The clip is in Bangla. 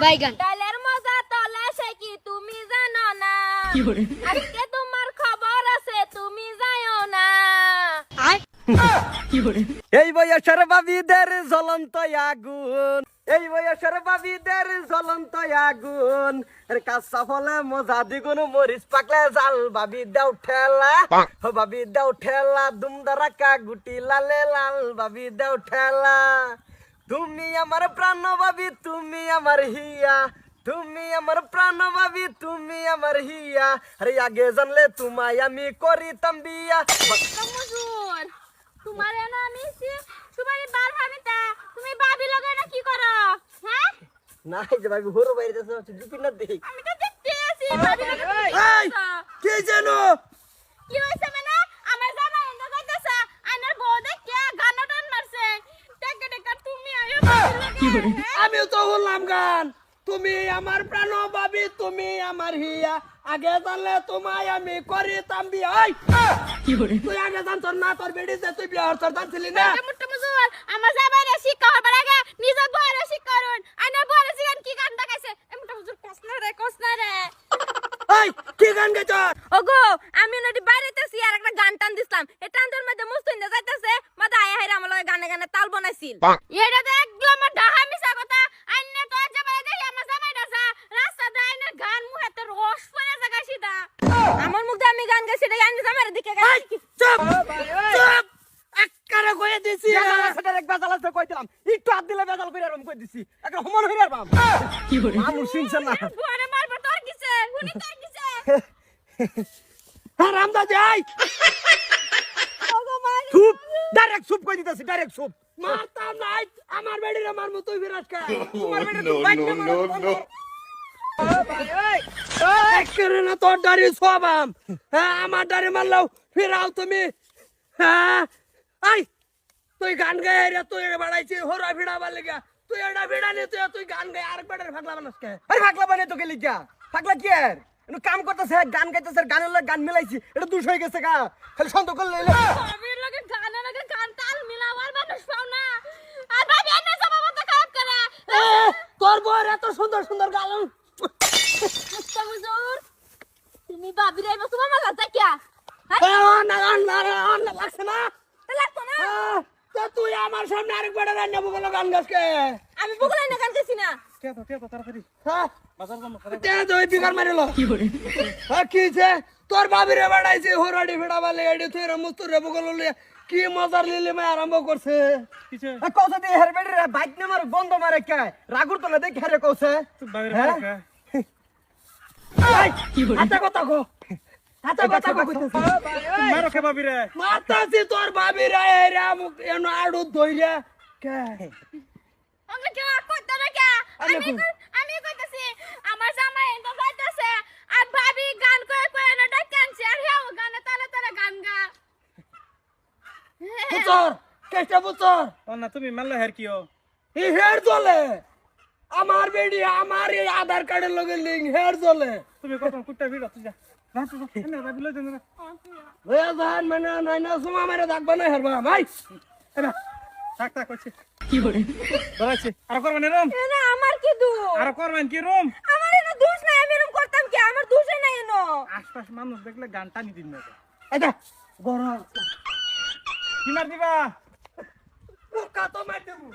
বাইগান ডালের মজা তলে সে কি তুমি জানো না আজকে তোমার খবর আছে তুমি যাও না এই বয়সের বাবিদের জ্বলন্ত আগুন, এই বয়সের বাবিদের জ্বলন্ত আগুন, কাঁচা ফলে মজা দ্বিগুণ, মরিচ পাকলে জাল বাবি দাও ঠেলা, বাবি দাও ঠেলা, দুমদারা কাগুটি লালে লাল বাবি দাও ঠেলা। তুমি আমার প্রাণ বাবি, তুমি আমার হিয়া, তুমি আমার প্রাণ বাবি, তুমি আমার হিয়া, আরে আগে জানলে তোমায় আমি করিতাম বিয়া। মজুর তোমার না আমি তোমার বার ভাবিতা তুমি ভাবি লগে না কি করো হ্যাঁ নাই যে ভাবি হরো বাইরে আছে জুপি না দেখ আমি তো দেখতে আছি ভাবি লগে এই কে জানো কি হইছে মানে আমার জামাই এন্ড কইতাছে আইনার বউ দেখে গান টান মারছে টেকে টেকে তুমি আইও কি করে আমিও তো বললাম গান, তুমি আমার প্রাণ ভাবি, তুমি আমার হিয়া, আগে জানলে তোমায় আমি করিতাম বিয়া। এই কি করে তুই আগে জান তোর না তোর বেডি যে তুই বিয়া তোর জানছিলি না? মুট্টা মজুর আমার জামাইরে শিক্ষা হবার আগে নিজের বউরে শিক্ষা করুন আইনার বউরে জিগান কি গান দেখাইছে মুট্টা মজুর কসনা রে এই কি গান গাইছ? ওগো আমি নদী বাইরেতেছি আর একটা গান টান দিছিলাম এই টানটার মধ্যে মুস্তুইন্দা যাইতাছে মাথা আয়া হাইরা আমার লগে গানে গানে তাল বানাইছিল এটা তো একদম আমার ঢাহা মিছা কথা আইনে তো জামাই দেখি আমার জামাইটা যা রাস্তা দাইনে গান মুহেতে রস পড়ে জায়গা সিধা আমার মুখে আমি গান গাইছি এটা আইনে জামাইর দিকে গান চুপ চুপ এককারে কইয়া দিছি সেটা এক বেজাল আছে কই দিলাম একটু হাত দিলে বেজাল কইরা রম কই দিছি একটা সমান হইরা বাপ কি করে মানুষ শুনছ না বড় মারবে তোর কিছে হুনি তোর কিছে হারামদা যাই ওগো মারি চুপ ডাইরেক্ট চুপ কই দিতেছি ডাইরেক্ট চুপ মারতাম নাই আমার বেডিরে মারমু তুই বিরাজ কা তোমার বেডি তো বাইক না নো একরে না তোর দাড়ি সবাম হ্যাঁ আমার দাড়ি মারলাও ফিরাও তুমি হ্যাঁ আই তুই গান গায় রে তুই বাড়াইছি হরা ভিড়াবার লাগা তুই এটা ভিড়া নে তুই গান গায় আর বেডের ফাগলা বানাস কে আরে ফাগলা বানে তো গেলি যা ফাগলা কি আর এনু কাম করতেছে গান গাইতেছে গানের লগে গান মিলাইছি এটা দুষ হয়ে গেছে গা খালি সন্দেহ করলে ভাবির লগে গানের লগে গান তাল মিলাওয়ার মানুষ পাও না আর ভাবি এনে সব মত খারাপ করে তোর বউর এত সুন্দর সুন্দর গান মুস্তা হুজুর তুমি ভাবি রে তোমার মালা তাকিয়া না লাগছে না লাগতো না তা তুই আমার সামনে আরেকবার রান্না বগল গান গাছকে আমি বগলাই না গান গাইছি না তাড়াতাড়ি হ্যাঁ বাজার যাবো তে তুই বিকার মারিলো কি করে হ্যাঁ কি যে তোর বাবিরে বাড়াইছে হরাডি ফেড়াবা লেডি তুই রে মুস্তুর রে বগল লে কি মজার লিলে মে আরম্ভ করছে কিছে কওছে দে হেরবেডি রে বাইক না মার বন্ধ মারে কে রাগুর তো না দেখ হেরে কওছে তুই বাবিরে মারে কি করে আচ্ছা কথা কো আচ্ছা কথা কইতেছ মারো কে বাবিরে মারতাছি তোর বাবিরে রে আমুক এনো আড়ু ধইরা কে আমি কি কইতে না কে আমি কইতাছি আমার জামাই এন্ড যাইতাছে আর ভাবি গান কয়ে কয়ে না ডাকানছে আর হেও গানে তালে তালে গান গা পুতর কেষ্টা পুতর না তুমি মারলে হের কিও এই হেয়ার চলে আমার বেডি আমার এই আধার কার্ডের লগে লিংক হেয়ার চলে তুমি কত কুটটা ভিড় তুই যা না তো এনে ভাবি লই দেন না ওই জান মানে নাই না সুমা মেরে দেখবা না হেরবা ভাই এবা থাক থাক কইছি কি করে বলাইছি আর করবেন এরম না আমার কি দোষ আর করবেন কি রুম আমার এনো দোষ নাই আমি এরকম করতাম কি আমার দোষই নাই এনো আশপাশ মানুষ দেখলে গান টানি দিন না এটা গরম কি মার দিবা পোকা তো মার দেবো